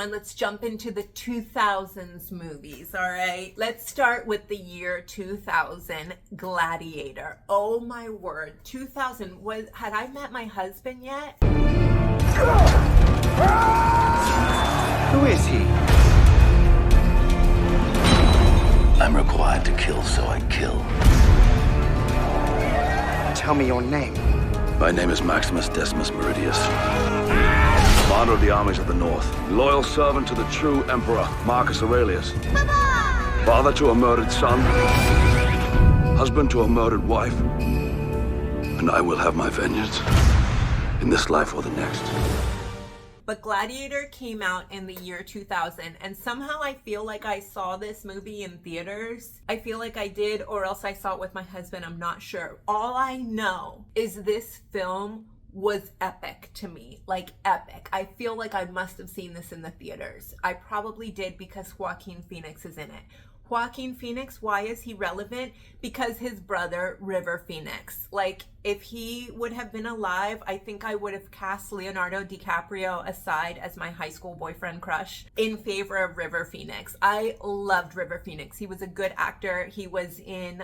And let's jump into the 2000s movies, all right? Let's start with the year 2000, Gladiator. Oh my word, 2000, had I met my husband yet? Who is he? I'm required to kill, so I kill. Tell me your name. My name is Maximus Decimus Meridius. Commander of the armies of the North. Loyal servant to the true Emperor, Marcus Aurelius. Papa! Father to a murdered son. Husband to a murdered wife. And I will have my vengeance. In this life or the next. But Gladiator came out in the year 2000, and somehow I feel like I saw this movie in theaters. I feel like I did, or else I saw it with my husband, I'm not sure. All I know is this film was epic to me, like epic. I feel like I must have seen this in the theaters. I probably did because Joaquin Phoenix is in it. Joaquin Phoenix, why is he relevant? Because his brother, River Phoenix. Like, if he would have been alive, I think I would have cast Leonardo DiCaprio aside as my high school boyfriend crush in favor of River Phoenix. I loved River Phoenix. He was a good actor. He was in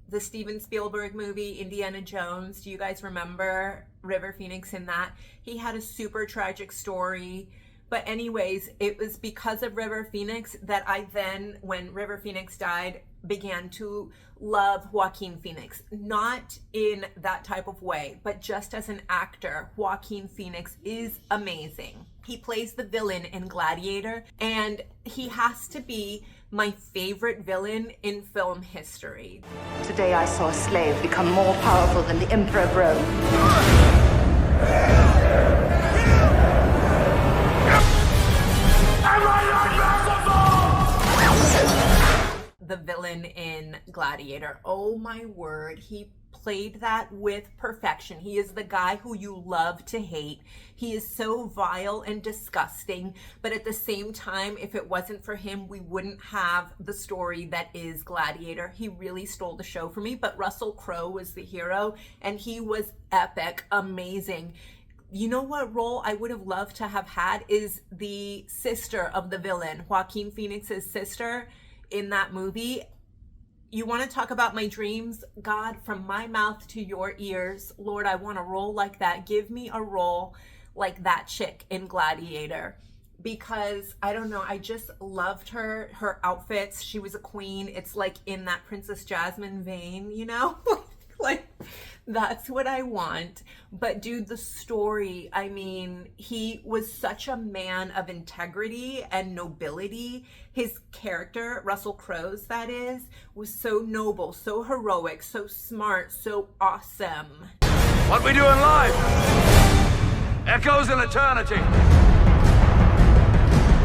the Steven Spielberg movie, Indiana Jones. Do you guys remember River Phoenix in that? He had a super tragic story. But anyways, it was because of River Phoenix that I then, when River Phoenix died, began to love Joaquin Phoenix. Not in that type of way, but just as an actor, Joaquin Phoenix is amazing. He plays the villain in Gladiator, and he has to be my favorite villain in film history. Today I saw a slave become more powerful than the Emperor of Rome. The villain in Gladiator. Oh my word, he played that with perfection. He is the guy who you love to hate. He is so vile and disgusting, but at the same time, if it wasn't for him, we wouldn't have the story that is Gladiator. He really stole the show for me, but Russell Crowe was the hero, and he was epic, amazing. You know what role I would have loved to have had is the sister of the villain, Joaquin Phoenix's sister in that movie. You want to talk about my dreams? God, from my mouth to your ears, Lord, I want a role like that. Give me a role like that chick in Gladiator, because I don't know, I just loved her outfits. She was a queen. It's like in that Princess Jasmine vein, you know? Like, that's what I want. But dude, the story, I mean, he was such a man of integrity and nobility. His character, Russell Crowe's that is, was so noble, so heroic, so smart, so awesome. What we do in life echoes in eternity.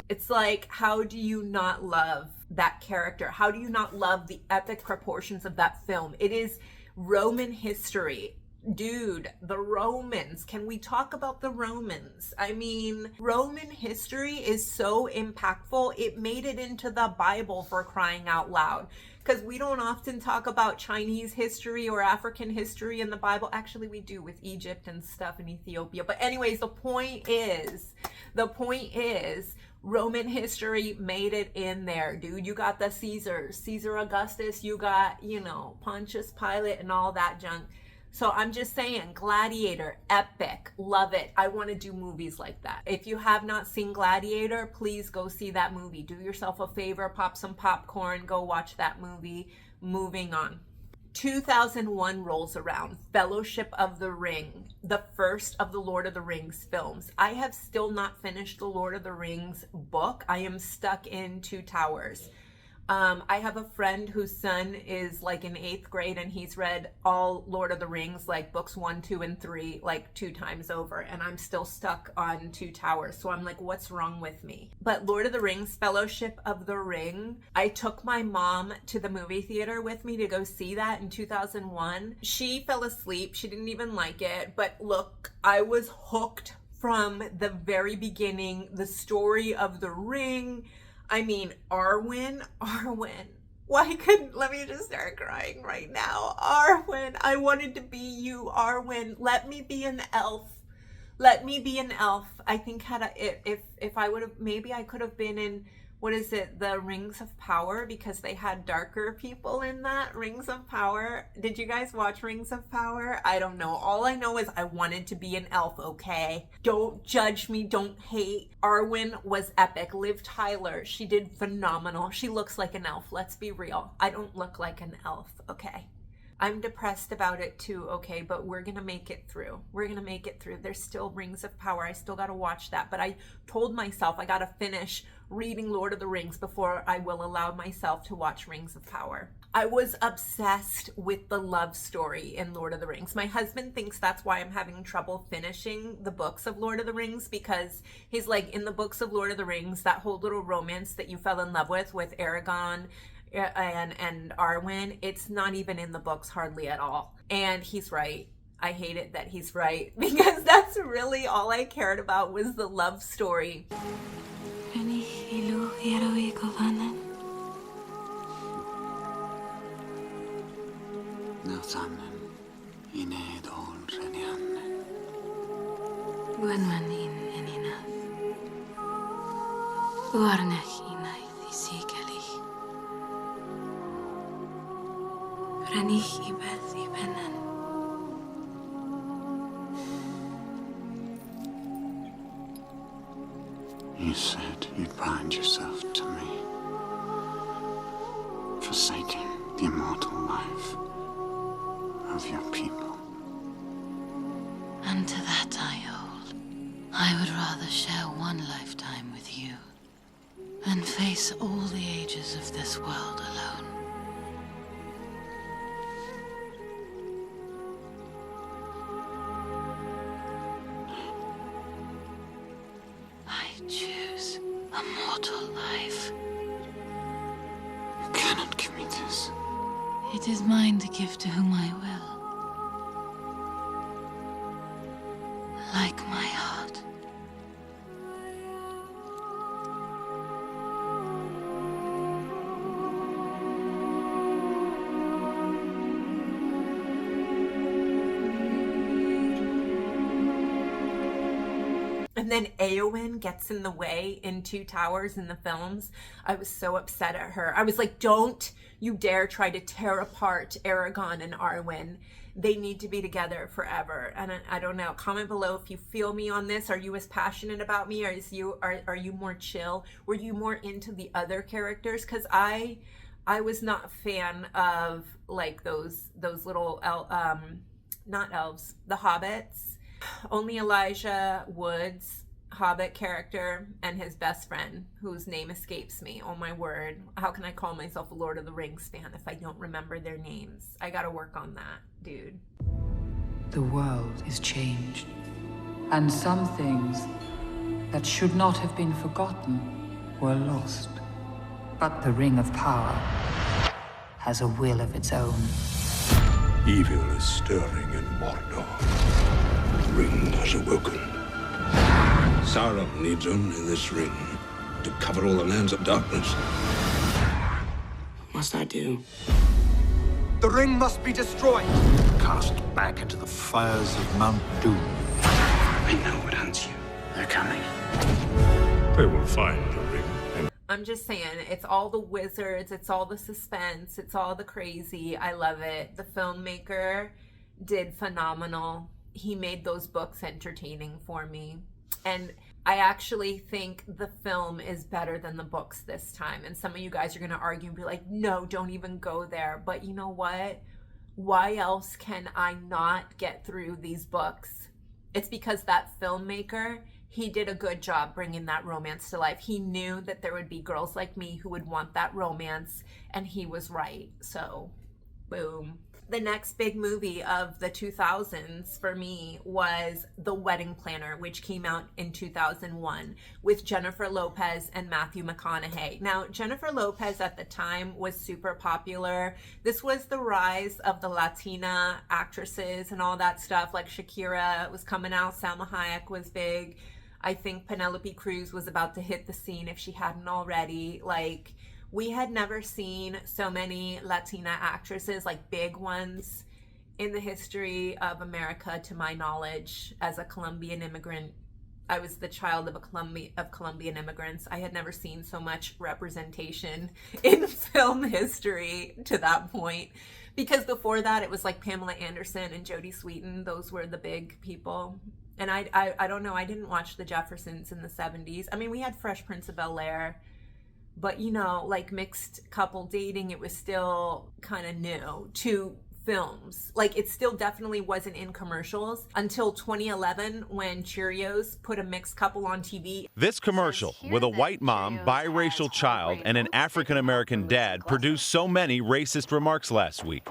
It's like, how do you not love that character? How do you not love the epic proportions of that film? It is Roman history. Dude, the Romans. Can we talk about the Romans? I mean, Roman history is so impactful. It made it into the Bible, for crying out loud. Because we don't often talk about Chinese history or African history in the Bible. Actually, we do with Egypt and stuff in Ethiopia. But anyways, the point is, Roman history made it in there, dude. You got the Caesars, Caesar Augustus, you got, you know, Pontius Pilate and all that junk. So I'm just saying, Gladiator, epic, love it. I want to do movies like that. If you have not seen Gladiator, please go see that movie. Do yourself a favor, pop some popcorn, go watch that movie. Moving on. 2001 rolls around, Fellowship of the Ring, the first of the Lord of the Rings films. I have still not finished the Lord of the Rings book. I am stuck in Two Towers. I have a friend whose son is like in 8th grade, and he's read all Lord of the Rings, like books 1, 2, and 3, like 2 times over, and I'm still stuck on Two Towers. So I'm like, what's wrong with me? But Lord of the Rings, Fellowship of the Ring, I took my mom to the movie theater with me to go see that in 2001. She fell asleep. She didn't even like it. But look, I was hooked from the very beginning. The story of the ring. I mean, Arwen, let me just start crying right now. Arwen, I wanted to be you, Arwen. Let me be an elf. Let me be an elf. I think if I would have, maybe I could have been in, what is it, the Rings of Power, because they had darker people in that. Rings of Power. Did you guys watch Rings of Power? I don't know. All I know is I wanted to be an elf, okay? Don't judge me. Don't hate. Arwen was epic. Liv Tyler, she did phenomenal. She looks like an elf. Let's be real. I don't look like an elf, okay? I'm depressed about it too, okay, but we're gonna make it through. We're gonna make it through. There's still Rings of Power. I still gotta watch that, but I told myself I gotta finish reading Lord of the Rings before I will allow myself to watch Rings of Power. I was obsessed with the love story in Lord of the Rings. My husband thinks that's why I'm having trouble finishing the books of Lord of the Rings, because he's like, in the books of Lord of the Rings, that whole little romance that you fell in love with Aragorn and Arwen, it's not even in the books hardly at all. And he's right. I hate it that he's right, because that's really all I cared about was the love story. You said you'd bind yourself to me, forsaking the immortal life of your people. And to that I hold. I would rather share one lifetime with you than face all the ages of this world alone. I choose a mortal life. You cannot give me this. It is mine to give to whom I will. Like my heart. And then Eowyn gets in the way in Two Towers in the films. I was so upset at her. I was like, don't you dare try to tear apart Aragorn and Arwen. They need to be together forever. And I don't know. Comment below if you feel me on this. Are you as passionate about me? Are you more chill? Were you more into the other characters? Because I was not a fan of like those little not elves, the hobbits. Only Elijah Wood's Hobbit character and his best friend, whose name escapes me. Oh my word. How can I call myself a Lord of the Rings fan if I don't remember their names? I gotta work on that, dude. The world is changed, and some things that should not have been forgotten were lost. But the Ring of Power has a will of its own. Evil is stirring in Mordor. The ring has awoken. Sauron needs only this ring to cover all the lands of darkness. What must I do? The ring must be destroyed. Cast back into the fires of Mount Doom. I know what hunts you. They're coming. They will find the ring. I'm just saying, it's all the wizards, it's all the suspense, it's all the crazy. I love it. The filmmaker did phenomenal. He made those books entertaining for me. And I actually think the film is better than the books this time. And some of you guys are going to argue and be like, no, don't even go there. But you know what? Why else can I not get through these books? It's because that filmmaker, he did a good job bringing that romance to life. He knew that there would be girls like me who would want that romance, and he was right. So, boom. The next big movie of the 2000s for me was The Wedding Planner, which came out in 2001 with Jennifer Lopez and Matthew McConaughey. Now, Jennifer Lopez at the time was super popular. This was the rise of the Latina actresses and all that stuff. Like Shakira was coming out, Salma Hayek was big. I think Penelope Cruz was about to hit the scene if she hadn't already. Like, we had never seen so many Latina actresses, like big ones, in the history of America, to my knowledge, as a Colombian immigrant, I was the child of Colombian immigrants. I had never seen so much representation in film history to that point. Because before that, it was like Pamela Anderson and Jodie Sweetin. Those were the big people. And I don't know, I didn't watch the Jeffersons in the 70s. I mean, we had Fresh Prince of Bel-Air, but you know, like mixed couple dating, it was still kind of new to films. Like, it still definitely wasn't in commercials until 2011 when Cheerios put a mixed couple on TV. This commercial with a white mom, biracial child, and an African-American dad produced so many racist remarks last week.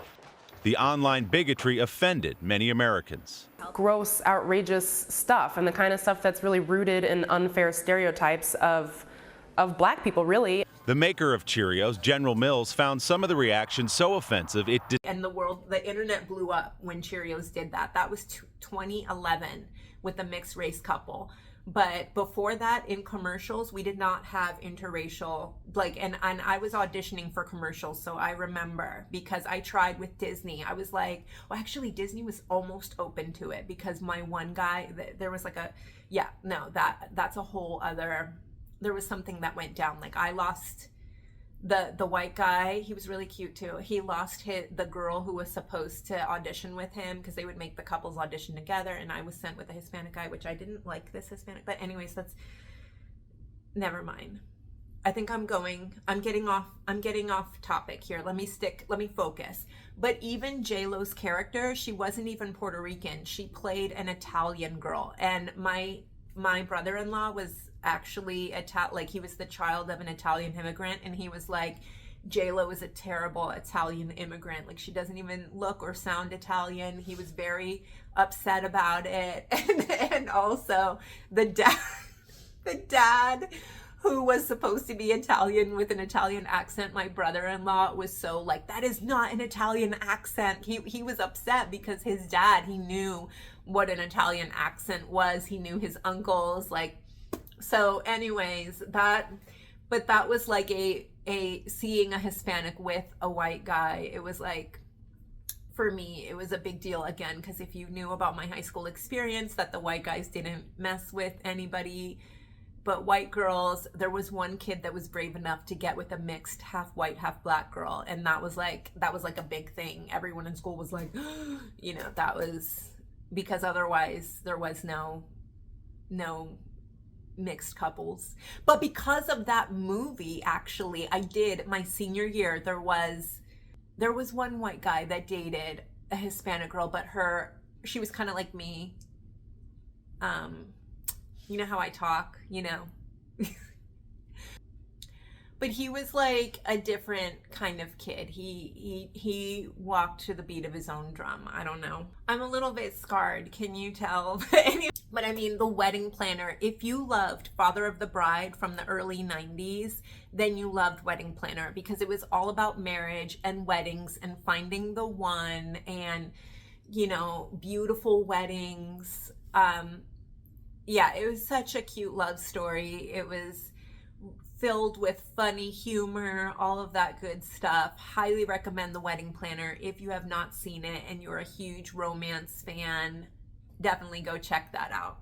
The online bigotry offended many Americans. Gross, outrageous stuff, and the kind of stuff that's really rooted in unfair stereotypes of black people, really. The maker of Cheerios, General Mills, found some of the reactions so offensive And the internet blew up when Cheerios did that. That was 2011 with a mixed race couple. But before that, in commercials, we did not have interracial, and I was auditioning for commercials, so I remember, because I tried with Disney. I was like, well, actually, Disney was almost open to it, because my one guy, there was like that's a whole other, there was something that went down. Like, I lost the white guy. He was really cute too. He lost the girl who was supposed to audition with him, because they would make the couples audition together, and I was sent with a Hispanic guy, which I didn't like this Hispanic. But anyways, that's, never mind. I think I'm getting off topic here. Let me focus. But even J-Lo's character, she wasn't even Puerto Rican. She played an Italian girl, and my brother-in-law was actually he was the child of an Italian immigrant, and he was like, J-Lo is a terrible Italian immigrant. Like, she doesn't even look or sound Italian. He was very upset about it. And also the dad who was supposed to be Italian with an Italian accent, my brother-in-law was so like, that is not an Italian accent. He was upset because his dad, he knew what an Italian accent was. He knew his uncles, like. So anyways, that was like a seeing a Hispanic with a white guy. It was like, for me, it was a big deal again, because if you knew about my high school experience, that the white guys didn't mess with anybody but white girls. There was one kid that was brave enough to get with a mixed half white, half black girl, and that was like a big thing. Everyone in school was like, you know, that was because otherwise there was no mixed couples. But because of that movie, actually, I did, my senior year, there was one white guy that dated a Hispanic girl, but she was kind of like me. You know how I talk, you know. But he was like a different kind of kid. He walked to the beat of his own drum. I don't know. I'm a little bit scarred, can you tell? But I mean, The Wedding Planner. If you loved Father of the Bride from the early 90s, then you loved Wedding Planner, because it was all about marriage and weddings and finding the one, and, you know, beautiful weddings. Yeah, it was such a cute love story. It was filled with funny humor, all of that good stuff. Highly recommend The Wedding Planner. If you have not seen it and you're a huge romance fan, definitely go check that out.